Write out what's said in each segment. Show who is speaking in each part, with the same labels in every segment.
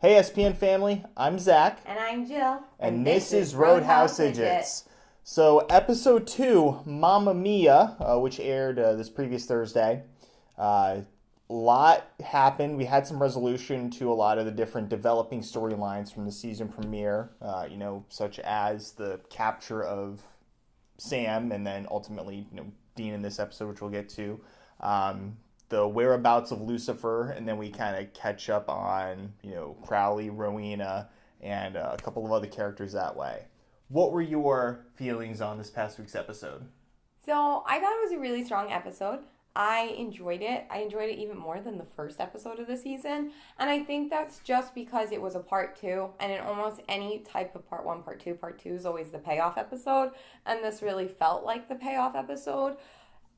Speaker 1: Hey SPN family, I'm Zach.
Speaker 2: And I'm Jill.
Speaker 1: And this is Roadhouse Idiots. So episode 2, Mamma Mia, which aired this previous Thursday. A lot happened. We had some resolution to a lot of the different developing storylines from the season premiere, such as the capture of Sam and then ultimately, Dean in this episode, which we'll get to. The whereabouts of Lucifer, and then we kind of catch up on, Crowley, Rowena, and a couple of other characters that way. What were your feelings on this past week's episode?
Speaker 2: So, I thought it was a really strong episode. I enjoyed it. I enjoyed it even more than the first episode of the season. And I think that's just because it was a part 2. And in almost any type of part 1, part 2 is always the payoff episode. And this really felt like the payoff episode.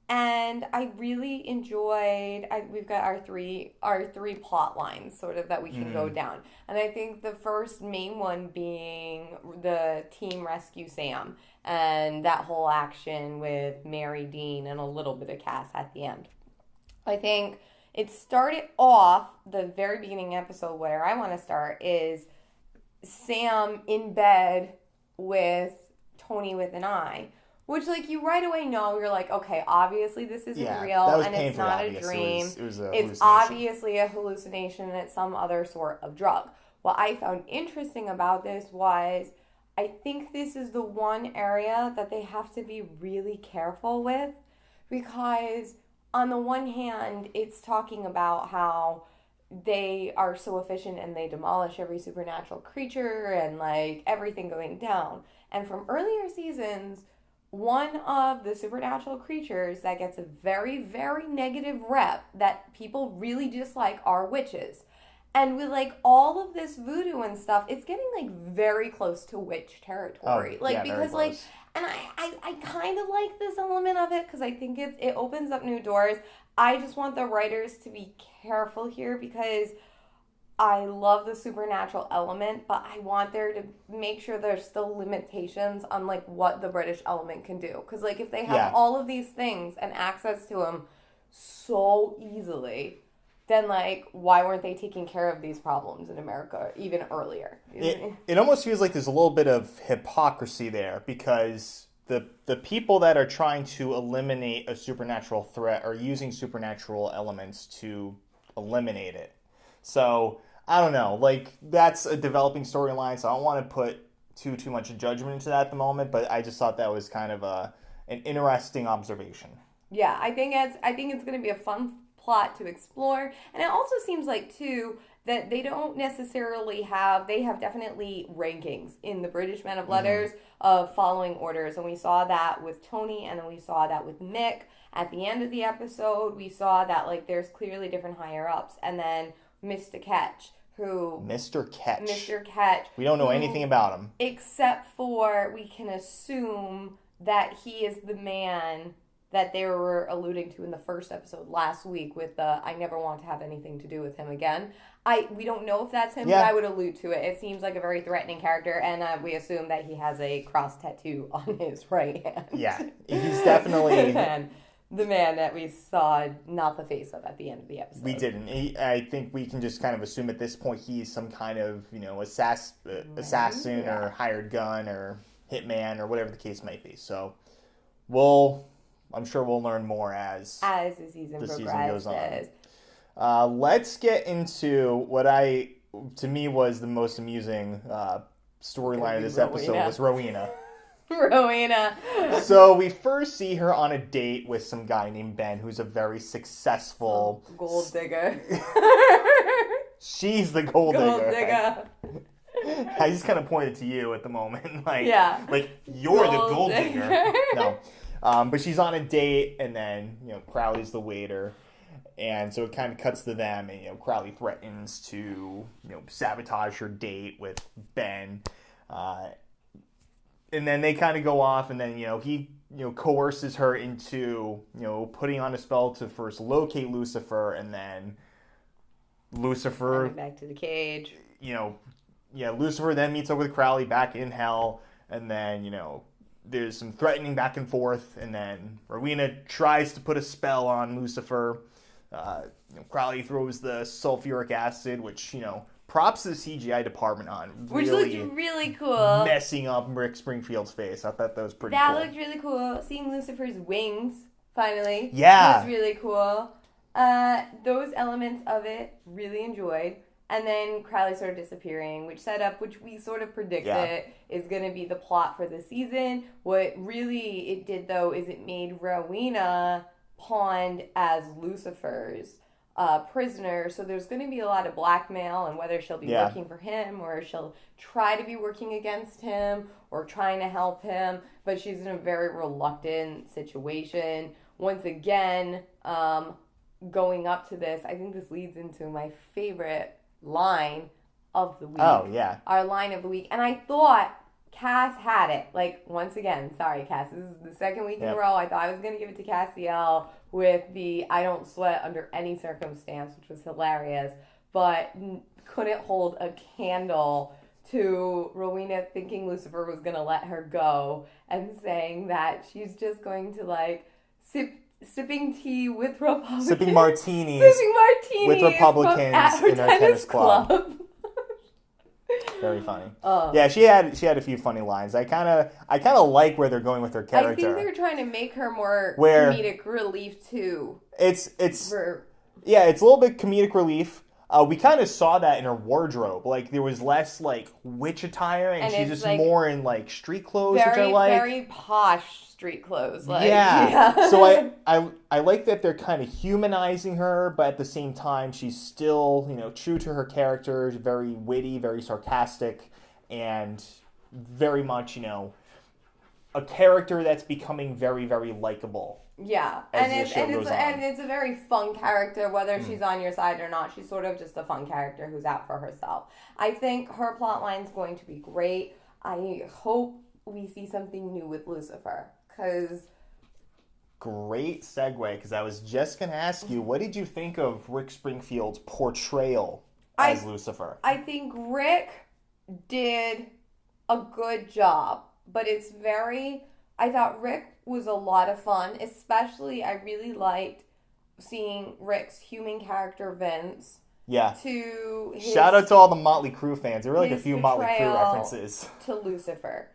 Speaker 2: And I really enjoyed, we've got our three plot lines sort of that we can go down. And I think the first main one being the team rescue Sam and that whole action with Mary, Dean, and a little bit of Cass at the end. I think it started off, the very beginning episode where I want to start is Sam in bed with Tony with an eye. Which, you right away know, you're like, okay, obviously this isn't real, and it's not a dream. It's obviously a hallucination, and it's some other sort of drug. What I found interesting about this was, I think this is the one area that they have to be really careful with, because on the one hand, it's talking about how they are so efficient and they demolish every supernatural creature and, everything going down. And from earlier seasons, one of the supernatural creatures that gets a very, very negative rep that people really dislike are witches. And with, all of this voodoo and stuff, it's getting, very close to witch territory. Because, and I kind of like this element of it because I think it opens up new doors. I just want the writers to be careful here because I love the supernatural element, but I want there to make sure there's still limitations on, what the British element can do. Because, if they have all of these things and access to them so easily, then, why weren't they taking care of these problems in America even earlier?
Speaker 1: It almost feels like there's a little bit of hypocrisy there because the people that are trying to eliminate a supernatural threat are using supernatural elements to eliminate it. So, I don't know. That's a developing storyline, so I don't want to put too much judgment into that at the moment, but I just thought that was kind of an interesting observation.
Speaker 2: Yeah, I think it's going to be a fun plot to explore. And it also seems too, that they don't necessarily they have definitely rankings in the British Men of Letters of following orders. And we saw that with Tony, and then we saw that with Mick. At the end of the episode, we saw that, there's clearly different higher-ups. And then Mr. Ketch,
Speaker 1: Mr. Ketch. We don't know anything about him.
Speaker 2: Except for we can assume that he is the man that they were alluding to in the first episode last week with the I never want to have anything to do with him again. We don't know if that's him, but I would allude to it. It seems like a very threatening character, and we assume that he has a cross tattoo on his right hand.
Speaker 1: Yeah, he's definitely...
Speaker 2: the man that we saw not the face of at the end of the episode.
Speaker 1: We didn't. I think we can just kind of assume at this point he's some kind of, assassin or hired gun or hitman or whatever the case might be. So I'm sure we'll learn more as
Speaker 2: the season goes
Speaker 1: on. Let's get into what to me was the most amusing storyline of this episode was Rowena.
Speaker 2: Rowena.
Speaker 1: So we first see her on a date with some guy named Ben, who's a very successful
Speaker 2: gold digger.
Speaker 1: She's the gold digger. I just kind of pointed to you at the moment, you're the gold digger. No, but she's on a date, and then Crowley's the waiter, and so it kind of cuts to them, and Crowley threatens to sabotage her date with Ben. And then they kind of go off, and then, he, coerces her into, putting on a spell to first locate Lucifer, and then Lucifer...
Speaker 2: back to the cage.
Speaker 1: Lucifer then meets up with Crowley back in hell, and then, there's some threatening back and forth, and then Rowena tries to put a spell on Lucifer. Crowley throws the sulfuric acid, which, props to the CGI department on
Speaker 2: Which
Speaker 1: really
Speaker 2: looked really cool.
Speaker 1: messing up Rick Springfield's face. I thought that was pretty
Speaker 2: That
Speaker 1: cool.
Speaker 2: looked really cool. Seeing Lucifer's wings, finally,
Speaker 1: Yeah.
Speaker 2: was really cool. Those elements of it, really enjoyed. And then Crowley sort of disappearing, which we sort of predicted is going to be the plot for the season. What really it did, though, is it made Rowena pawned as Lucifer's prisoner. So there's going to be a lot of blackmail, and whether she'll be working for him or she'll try to be working against him or trying to help him. But she's in a very reluctant situation. Once again, going up to this, I think this leads into my favorite line of the week.
Speaker 1: Oh, yeah.
Speaker 2: Our line of the week. And I thought Cass had it. Like, once again, sorry, Cass, this is the second week in a row. I thought I was going to give it to Castiel with the I don't sweat under any circumstance, which was hilarious, but couldn't hold a candle to Rowena thinking Lucifer was going to let her go and saying that she's just going to, like, sipping tea with Republicans.
Speaker 1: Sipping martinis with Republicans in a tennis club. Very funny. Yeah, she had a few funny lines. I kind of like where they're going with her character.
Speaker 2: I think they're trying to make her more comedic relief too.
Speaker 1: It's a little bit comedic relief. We kind of saw that in her wardrobe. Like, there was less, like, witch attire, and she's just like, more in, like, street clothes, which I like.
Speaker 2: Very posh street clothes. Like,
Speaker 1: yeah. So I like that they're kind of humanizing her, but at the same time, she's still, true to her character, very witty, very sarcastic, and very much, a character that's becoming very, very likable.
Speaker 2: Yeah, and it's a very fun character, whether she's on your side or not. She's sort of just a fun character who's out for herself. I think her plot line's going to be great. I hope we see something new with Lucifer, because...
Speaker 1: Great segue, because I was just going to ask you, what did you think of Rick Springfield's portrayal as Lucifer?
Speaker 2: I think Rick did a good job, but I thought Rick was a lot of fun, especially I really liked seeing Rick's human character Vince.
Speaker 1: Yeah.
Speaker 2: Shout
Speaker 1: out to all the Motley Crue fans. There were like a few Motley Crue references.
Speaker 2: To Lucifer.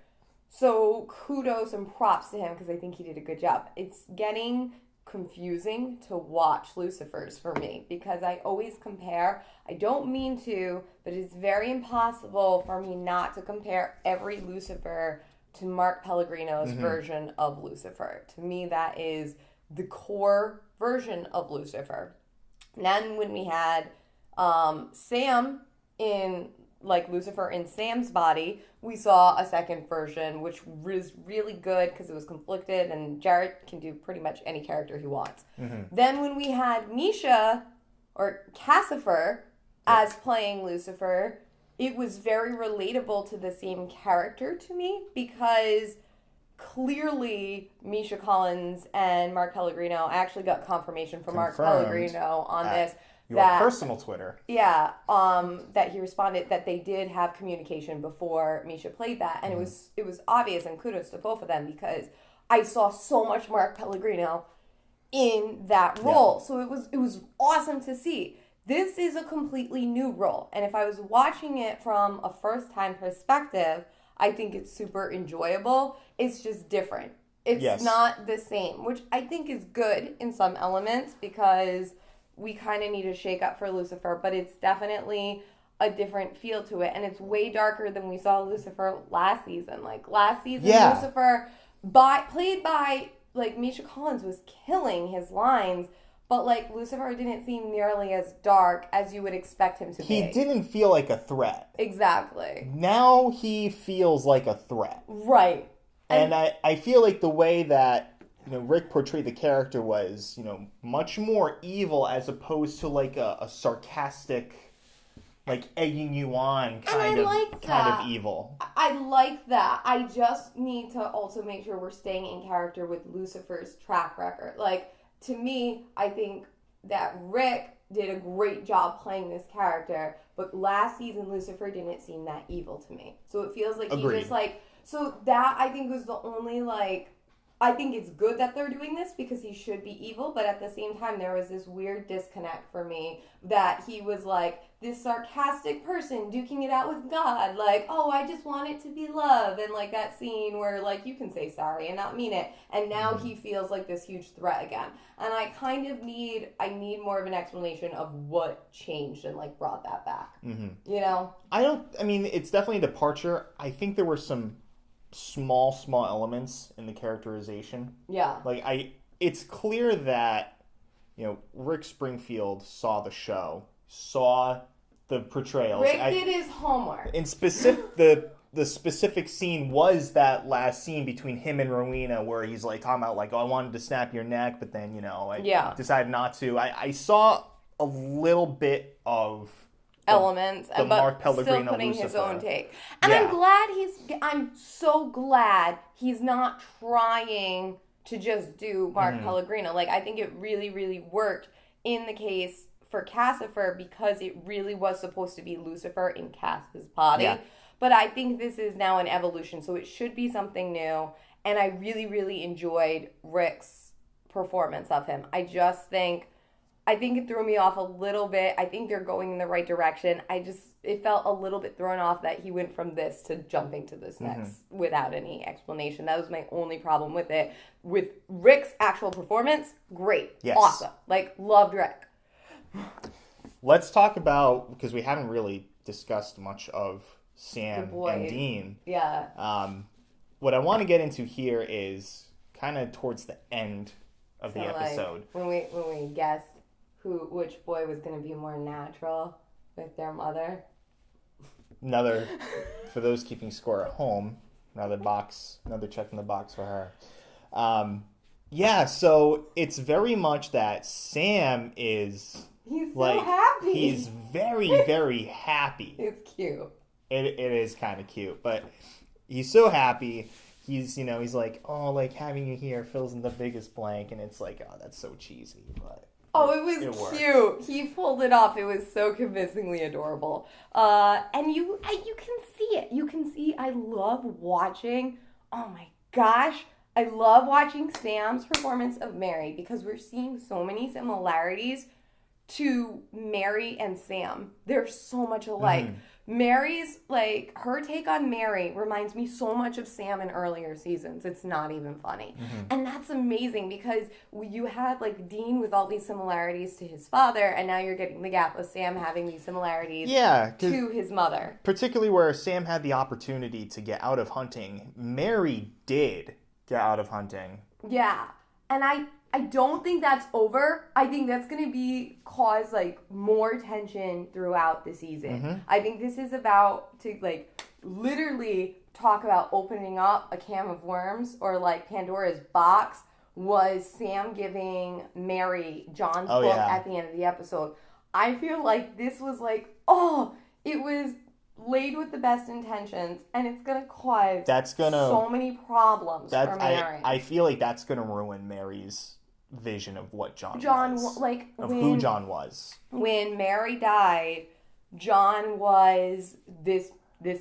Speaker 2: So kudos and props to him, because I think he did a good job. It's getting confusing to watch Lucifers for me, because I always compare. I don't mean to, but it's very impossible for me not to compare every Lucifer to Mark Pellegrino's version of Lucifer. To me, that is the core version of Lucifer. And then when we had Sam in, like, Lucifer in Sam's body, we saw a second version, which was really good because it was conflicted, and Jared can do pretty much any character he wants. Then when we had Misha, or Cassifer, as playing Lucifer, it was very relatable to the same character to me, because clearly Misha Collins and Mark Pellegrino, I actually got confirmation from Mark Pellegrino on this.
Speaker 1: Your personal Twitter.
Speaker 2: Yeah, that he responded that they did have communication before Misha played that, and it was obvious, and kudos to both of them, because I saw so much Mark Pellegrino in that role. So it was awesome to see. This is a completely new role, and if I was watching it from a first-time perspective, I think it's super enjoyable. It's just different. It's not the same, which I think is good in some elements, because we kind of need a shake-up for Lucifer, but it's definitely a different feel to it, and it's way darker than we saw Lucifer last season. Like, last season, Lucifer, played by, like, Misha Collins, was killing his lines, but, like, Lucifer didn't seem nearly as dark as you would expect him to be.
Speaker 1: He didn't feel like a threat.
Speaker 2: Exactly.
Speaker 1: Now he feels like a threat.
Speaker 2: Right.
Speaker 1: And I feel like the way that, Rick portrayed the character was, much more evil, as opposed to, like, a sarcastic, like, egging you on kind of evil.
Speaker 2: I like that. I just need to also make sure we're staying in character with Lucifer's track record. Like, to me, I think that Rick did a great job playing this character, but last season Lucifer didn't seem that evil to me. So it feels like he just, like... So that, I think, was the only, like... I think it's good that they're doing this, because he should be evil, but at the same time, there was this weird disconnect for me that he was, like, this sarcastic person duking it out with God, like, oh, I just want it to be love, and like that scene where like you can say sorry and not mean it, and now he feels like this huge threat again. And I need more of an explanation of what changed and like brought that back. You know?
Speaker 1: I mean, it's definitely a departure. I think there were some small elements in the characterization.
Speaker 2: Yeah.
Speaker 1: Like it's clear that, you know, Rick Springfield saw the show, saw the portrayals.
Speaker 2: Rick did his homework.
Speaker 1: In specific, the specific scene was that last scene between him and Rowena where he's like talking about like, oh, I wanted to snap your neck, but then, you know, I decided not to. I saw a little bit of
Speaker 2: elements,
Speaker 1: the
Speaker 2: but
Speaker 1: Mark Pellegrino
Speaker 2: still putting
Speaker 1: Lucifer.
Speaker 2: his own take. And I'm so glad he's not trying to just do Mark Pellegrino. Like, I think it really, really worked in the case for Cassifer because it really was supposed to be Lucifer in Cass's body. Yeah. But I think this is now an evolution, so it should be something new. And I really, really enjoyed Rick's performance of him. I think it threw me off a little bit. I think they're going in the right direction. It felt a little bit thrown off that he went from this to jumping to this next without any explanation. That was my only problem with it. With Rick's actual performance, great. Yes. Awesome. Like, loved Rick.
Speaker 1: Let's talk about, because we haven't really discussed much of Sam and Dean.
Speaker 2: Yeah.
Speaker 1: What I want to get into here is kind of towards the end of the episode.
Speaker 2: When we guessed which boy was going to be more natural with their mother.
Speaker 1: For those keeping score at home, another check in the box for her. Yeah, so it's very much that Sam is...
Speaker 2: He's so happy.
Speaker 1: He's very, very happy.
Speaker 2: It's cute.
Speaker 1: It is kind of cute, but he's so happy. He's like, oh, like having you here fills in the biggest blank, and it's like, oh, that's so cheesy, but...
Speaker 2: Oh, it was cute. He pulled it off. It was so convincingly adorable. And you can see it. You can see I love watching, oh my gosh, I love watching Sam's performance of Mary because we're seeing so many similarities to Mary and Sam. They're so much alike. Mary's, like, her take on Mary reminds me so much of Sam in earlier seasons. It's not even funny. And that's amazing because you had, like, Dean with all these similarities to his father, and now you're getting the gap of Sam having these similarities to his mother.
Speaker 1: Particularly where Sam had the opportunity to get out of hunting. Mary did get out of hunting.
Speaker 2: Yeah. And I don't think that's over. I think that's going to cause, like, more tension throughout the season. I think this is about to, like, literally talk about opening up a can of worms or, like, Pandora's box was Sam giving Mary John's book at the end of the episode. I feel like this was, like, it was laid with the best intentions, and it's going to cause so many problems for Mary.
Speaker 1: I feel like that's going to ruin Mary's vision of what John was. Who John was.
Speaker 2: When Mary died, John was this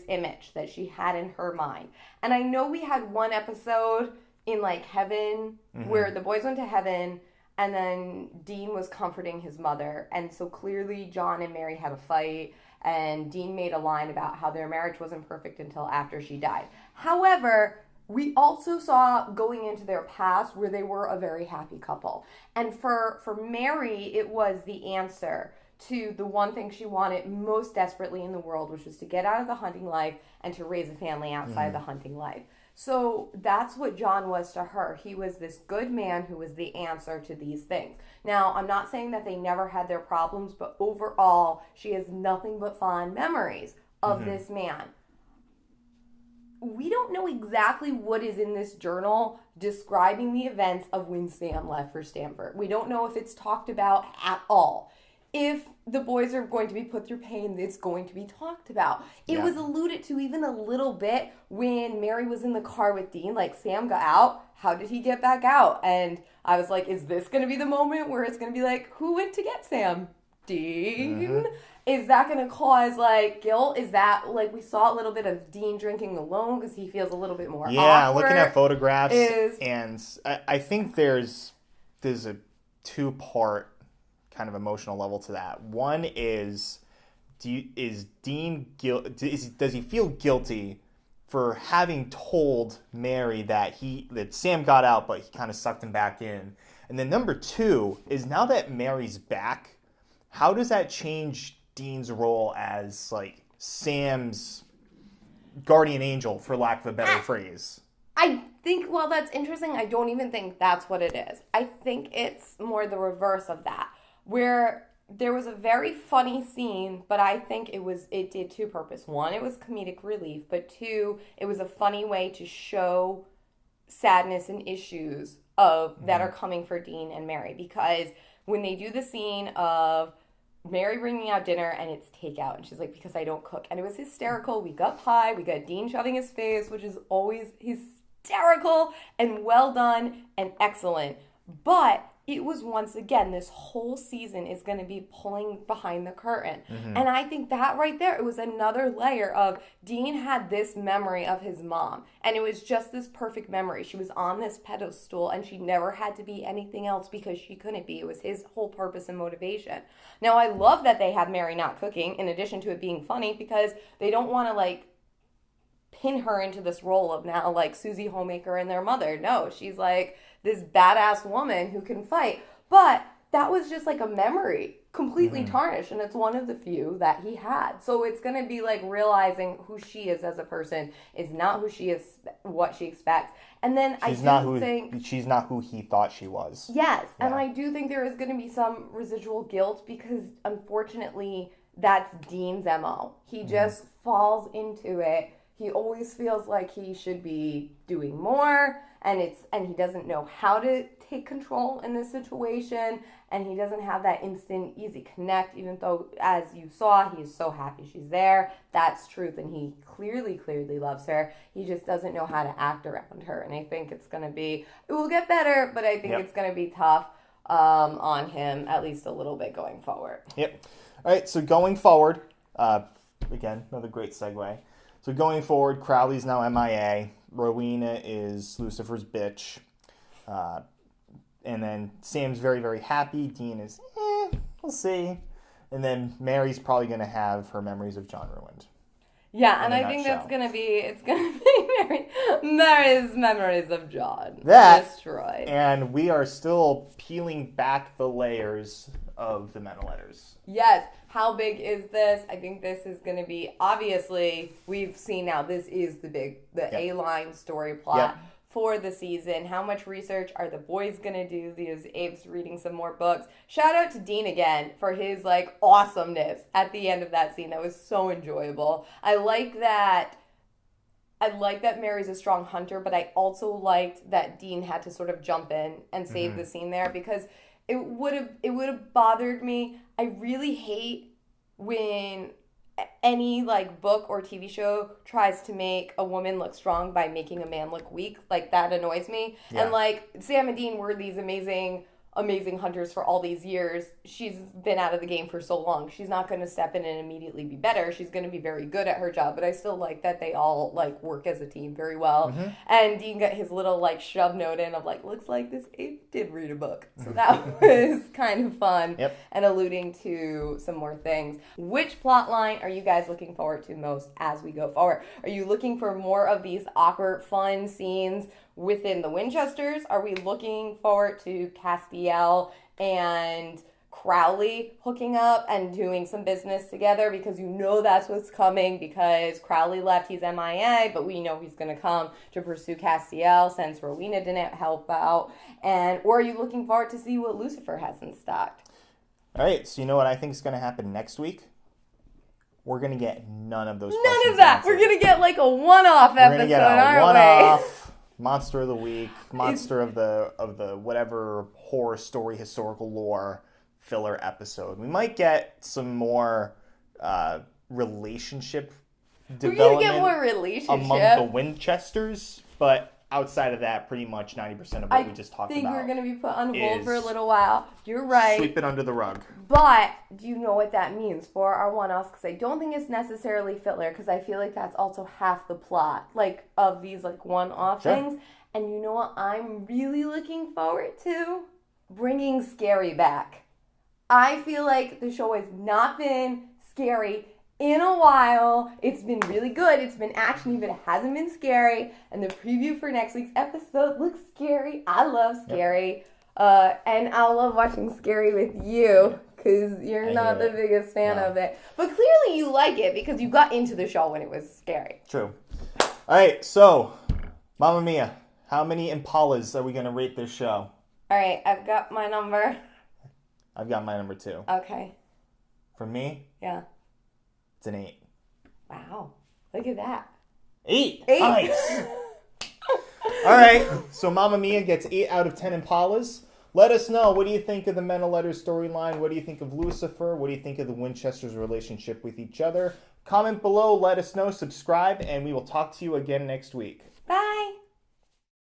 Speaker 2: image that she had in her mind. And I know we had one episode in, like, heaven where the boys went to heaven and then Dean was comforting his mother. And so clearly John and Mary had a fight and Dean made a line about how their marriage wasn't perfect until after she died. However, we also saw going into their past where they were a very happy couple. And for Mary, it was the answer to the one thing she wanted most desperately in the world, which was to get out of the hunting life and to raise a family outside the hunting life. So that's what John was to her. He was this good man who was the answer to these things. Now, I'm not saying that they never had their problems, but overall, she has nothing but fond memories of this man. We don't know exactly what is in this journal describing the events of when Sam left for Stanford. We don't know if it's talked about at all. If the boys are going to be put through pain, it's going to be talked about. It was alluded to even a little bit when Mary was in the car with Dean. Like, Sam got out. How did he get back out? And I was like, is this going to be the moment where it's going to be like, who went to get Sam? Dean? Is that going to cause, like, guilt? Is that, like, we saw a little bit of Dean drinking alone because he feels a little bit more awkward.
Speaker 1: Looking at photographs. And I think there's a two-part kind of emotional level to that. One is is Dean does he feel guilty for having told Mary that Sam got out, but he kind of sucked him back in? And then number 2 is, now that Mary's back, how does that change Dean's role as like Sam's guardian angel, for lack of a better phrase?
Speaker 2: I think, well, that's interesting. I don't even think that's what it is. I think it's more the reverse of that, where there was a very funny scene, but I think it did two purposes. One, it was comedic relief, but 2, it was a funny way to show sadness and issues that are coming for Dean and Mary. Because when they do the scene of Mary bringing out dinner and it's takeout, and she's like, because I don't cook. And it was hysterical. We got pie. We got Dean shoving his face, which is always hysterical and well done and excellent. But it was, once again, this whole season is going to be pulling behind the curtain. Mm-hmm. And I think that right there, it was another layer of Dean had this memory of his mom. And it was just this perfect memory. She was on this pedestal and she never had to be anything else because she couldn't be. It was his whole purpose and motivation. Now, I love that they have Mary not cooking, in addition to it being funny, because they don't want to, like, pin her into this role of now, like, Susie Homemaker and their mother. No, she's, like, this badass woman who can fight. But that was just like a memory, completely tarnished, and it's one of the few that he had. So it's going to be like realizing who she is as a person is not who she is, what she expects. And then she's not
Speaker 1: who he thought she was.
Speaker 2: Yes, yeah. And I do think there is going to be some residual guilt, because unfortunately that's Dean's MO. He just falls into it. He always feels like he should be doing more, and he doesn't know how to take control in this situation, and he doesn't have that instant, easy connect, even though, as you saw, he is so happy she's there. That's truth, and he clearly loves her. He just doesn't know how to act around her, and I think it will get better, but I think it's going to be tough on him, at least a little bit going forward.
Speaker 1: Yep. All right, so going forward, again, another great segue. So going forward, Crowley's now MIA. Rowena is Lucifer's bitch. And then Sam's very, very happy. Dean is, we'll see. And then Mary's probably going to have her memories of John ruined.
Speaker 2: Yeah, and I think it's going to be Mary's memories of John destroyed.
Speaker 1: And we are still peeling back the layers of the meta letters.
Speaker 2: Yes. How big is this? I think this is going to be, obviously, we've seen now, this is the A-line story plot for the season. How much research are the boys going to do? Because Abe's reading some more books. Shout out to Dean again for his, like, awesomeness at the end of that scene. That was so enjoyable. I like that Mary's a strong hunter, but I also liked that Dean had to sort of jump in and save the scene there, because it would have bothered me. I really hate when any like book or TV show tries to make a woman look strong by making a man look weak. Like, that annoys me. Yeah. And like, Sam and Dean were these amazing hunters for all these years. She's been out of the game for so long. She's not going to step in and immediately be better. She's going to be very good at her job, but I still like that they all like work as a team very well. Mm-hmm. And Dean got his little like shove note in of like, looks like this Abe did read a book. So that was kind of fun. Yep. And alluding to some more things. Which plot line are you guys looking forward to most as we go forward? Are you looking for more of these awkward, fun scenes within the Winchesters? Are we looking forward to Castiel and Crowley hooking up and doing some business together? Because you know that's what's coming, because Crowley left, he's MIA, but we know he's going to come to pursue Castiel since Rowena didn't help out. Or are you looking forward to see what Lucifer has in stock?
Speaker 1: All right, so you know what I think is going to happen next week? We're going to get none of those questions.
Speaker 2: None of that. Answered. We're going to get like a one-off episode,
Speaker 1: aren't we? We're going to get a one-off. Monster of the week, monster of the whatever horror story, historical lore filler episode. We might get some more relationship development.
Speaker 2: We're gonna get more relationship
Speaker 1: among the Winchesters, but outside of that, pretty much 90% of what we just talked about.
Speaker 2: I think we're gonna be put on hold for a little while. You're right.
Speaker 1: Sweep it under the rug.
Speaker 2: But do you know what that means for our one-offs? Because I don't think it's necessarily filler, because I feel like that's also half the plot, like, of these, like, one-off things. And you know what I'm really looking forward to? Bringing Scary back. I feel like the show has not been scary in a while. It's been really good. It's been action, but it hasn't been scary. And the preview for next week's episode looks scary. I love scary. And I love watching scary with you because you're not the biggest fan of it. But clearly you like it because you got into the show when it was scary.
Speaker 1: True. All right, so, Mamma Mia, how many Impalas are we going to rate this show?
Speaker 2: All right, I've got my number.
Speaker 1: I've got my number 2.
Speaker 2: Okay.
Speaker 1: For me?
Speaker 2: Yeah.
Speaker 1: It's an 8.
Speaker 2: Wow. Look at that.
Speaker 1: 8! Nice! All right, so Mamma Mia gets 8 out of 10 Impalas. Let us know, what do you think of the Men of Letters storyline? What do you think of Lucifer? What do you think of the Winchesters' relationship with each other? Comment below, let us know, subscribe, and we will talk to you again next week.